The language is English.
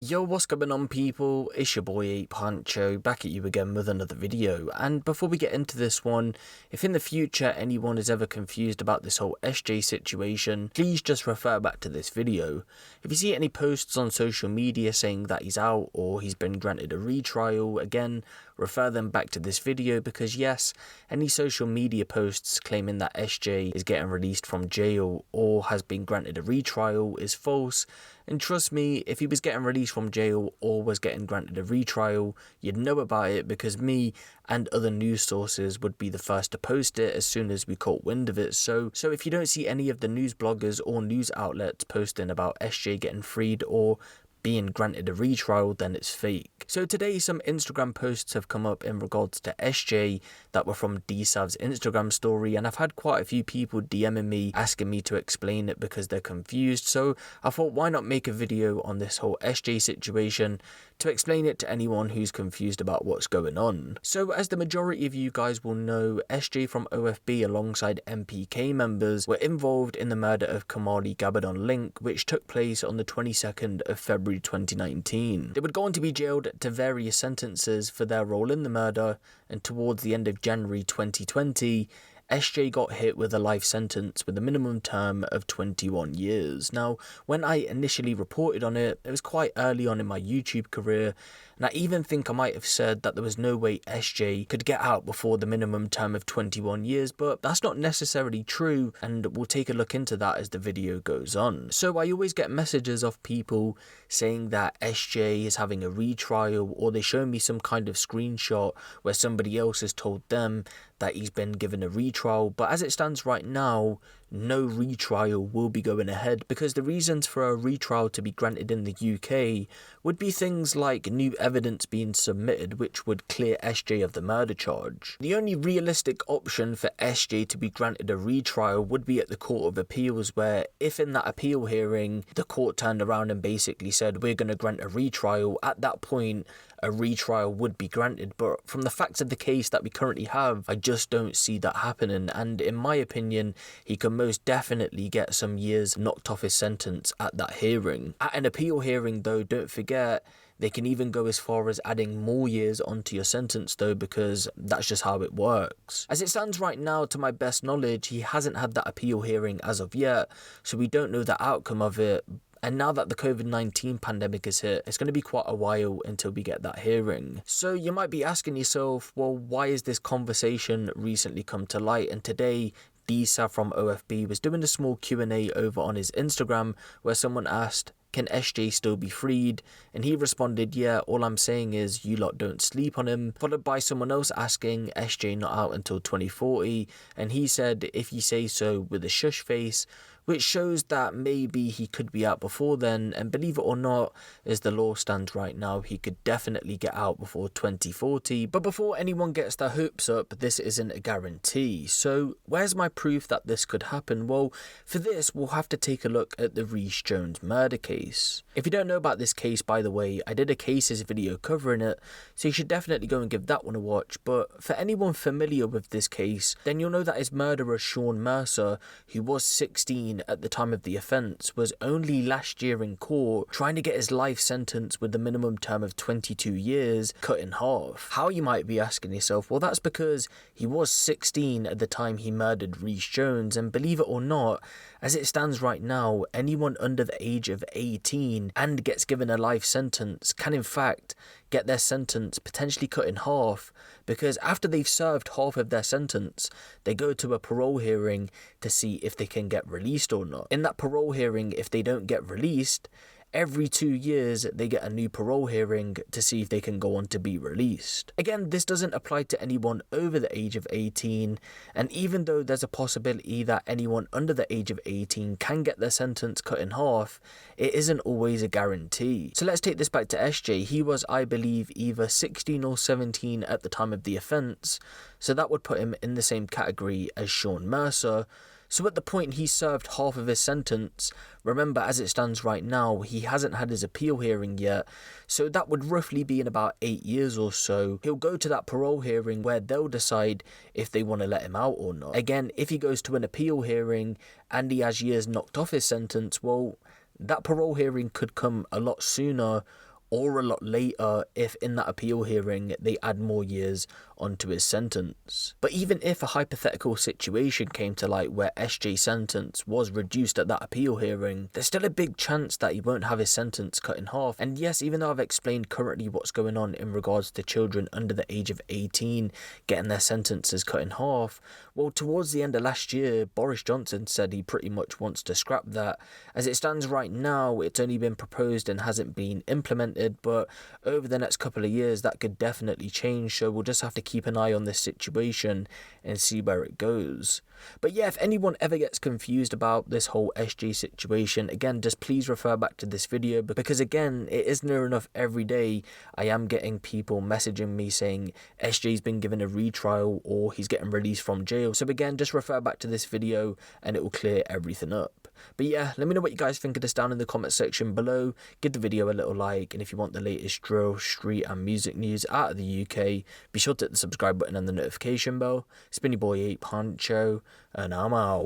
Yo, what's going on people? It's your boy Huncho, back at you again with another video. And before we get into this one, if in the future anyone is ever confused about this whole SJ situation, please just refer back to this video. If you see any posts on social media saying that he's out or he's been granted a retrial, again, refer them back to this video, because yes, any social media posts claiming that SJ is getting released from jail or has been granted a retrial is false. And trust me, if he was getting released from jail or was getting granted a retrial, you'd know about it, because me and other news sources would be the first to post it as soon as we caught wind of it. So if you don't see any of the news bloggers or news outlets posting about SJ getting freed or being granted a retrial, then it's fake. So today some Instagram posts have come up in regards to SJ that were from DSavv's Instagram story, and I've had quite a few people DMing me asking me to explain it because they're confused. So I thought, why not make a video on this whole SJ situation to explain it to anyone who's confused about what's going on. So as the majority of you guys will know, SJ from OFB alongside MPK members were involved in the murder of Kamali Gabadon Link, which took place on the 22nd of February 2019. They would go on to be jailed to various sentences for their role in the murder, and towards the end of January 2020, SJ got hit with a life sentence with a minimum term of 21 years. Now, when I initially reported on it, it was quite early on in my YouTube career, and I even think I might have said that there was no way SJ could get out before the minimum term of 21 years, but that's not necessarily true, and we'll take a look into that as the video goes on. So I always get messages of people saying that SJ is having a retrial, or they show me some kind of screenshot where somebody else has told them that he's been given a retrial, but as it stands right now, no retrial will be going ahead, because the reasons for a retrial to be granted in the UK would be things like new evidence being submitted which would clear SJ of the murder charge. The only realistic option for SJ to be granted a retrial would be at the Court of Appeals, where if in that appeal hearing the court turned around and basically said we're going to grant a retrial, at that point a retrial would be granted. But from the facts of the case that we currently have, I just don't see that happening, and in my opinion he can most definitely get some years knocked off his sentence at that hearing. At an appeal hearing though, don't forget, they can even go as far as adding more years onto your sentence though, because that's just how it works. As it stands right now, to my best knowledge, he hasn't had that appeal hearing as of yet, so we don't know the outcome of it. And now that the COVID-19 pandemic is hit, it's going to be quite a while until we get that hearing. So you might be asking yourself, well, why has this conversation recently come to light? And today, DSavv from OFB was doing a small Q&A over on his Instagram where someone asked, can SJ still be freed? And he responded, yeah, all I'm saying is you lot don't sleep on him. Followed by someone else asking, SJ not out until 2040? And he said, if you say so, with a shush face, which shows that maybe he could be out before then. And believe it or not, as the law stands right now, he could definitely get out before 2040. But before anyone gets their hopes up, this isn't a guarantee. So where's my proof that this could happen? Well, for this, we'll have to take a look at the Reece Jones murder case. If you don't know about this case, by the way, I did a cases video covering it, so you should definitely go and give that one a watch. But for anyone familiar with this case, then you'll know that his murderer, Sean Mercer, who was 16 at the time of the offence, was only last year in court trying to get his life sentence with the minimum term of 22 years cut in half. How, you might be asking yourself? Well, that's because he was 16 at the time he murdered Reece Jones, and believe it or not, as it stands right now, anyone under the age of 18 and gets given a life sentence can in fact get their sentence potentially cut in half, because after they've served half of their sentence, they go to a parole hearing to see if they can get released or not. In that parole hearing, if they don't get released, every 2 years they get a new parole hearing to see if they can go on to be released. Again, this doesn't apply to anyone over the age of 18, and even though there's a possibility that anyone under the age of 18 can get their sentence cut in half, it isn't always a guarantee. So let's take this back to SJ. He was, I believe, either 16 or 17 at the time of the offence, so that would put him in the same category as Sean Mercer. So at the point he served half of his sentence, remember, as it stands right now, he hasn't had his appeal hearing yet, so that would roughly be in about 8 years or so. He'll go to that parole hearing where they'll decide if they want to let him out or not. Again, if he goes to an appeal hearing and he has years knocked off his sentence, well, that parole hearing could come a lot sooner, or a lot later if in that appeal hearing they add more years onto his sentence. But even if a hypothetical situation came to light where SJ's sentence was reduced at that appeal hearing, there's still a big chance that he won't have his sentence cut in half. And yes, even though I've explained currently what's going on in regards to children under the age of 18 getting their sentences cut in half, well, towards the end of last year, Boris Johnson said he pretty much wants to scrap that. As it stands right now, it's only been proposed and hasn't been implemented, but over the next couple of years that could definitely change, so we'll just have to keep an eye on this situation and see where it goes. But yeah, if anyone ever gets confused about this whole SJ situation, again, just please refer back to this video, because again, it is near enough every day I am getting people messaging me saying SJ's been given a retrial or he's getting released from jail. So again, just refer back to this video and it will clear everything up. But yeah, let me know what you guys think of this down in the comment section below. Give the video a little like, and if you want the latest drill, street and music news out of the UK, be sure to hit the subscribe button and the notification bell. It's been your boy Huncho, and I'm out.